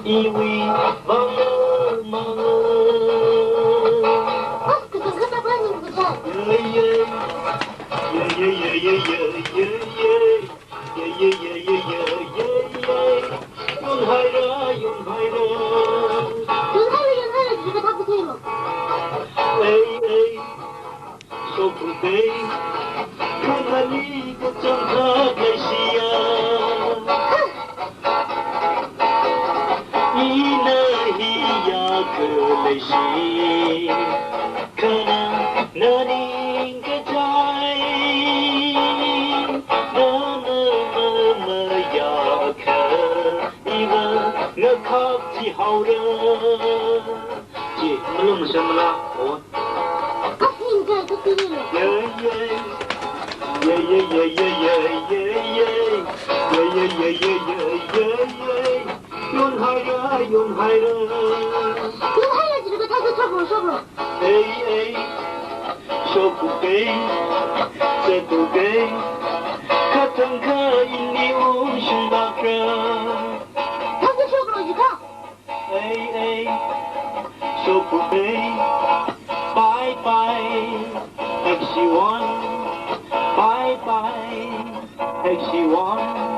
因为忙了忙了。哥哥，干嘛不让你不在？耶耶耶耶耶耶耶耶耶耶耶耶，用海了用海了。用海了，这个他不对了。哎哎，说不对，看看你的长他来西呀。你那咿呀个来西，可能那你应该在，那呀可你们我考起好了，姐，我弄什么了？我。应该都对了。耶耶耶耶耶耶耶耶耶耶，用海了用海了。用海了，这个他就说不。哎哎，说不对，这不对，可怎可以你无心那个？他就说不了一个。哎哎，说不对，拜拜，Leishiwon，拜拜，Leishiwon。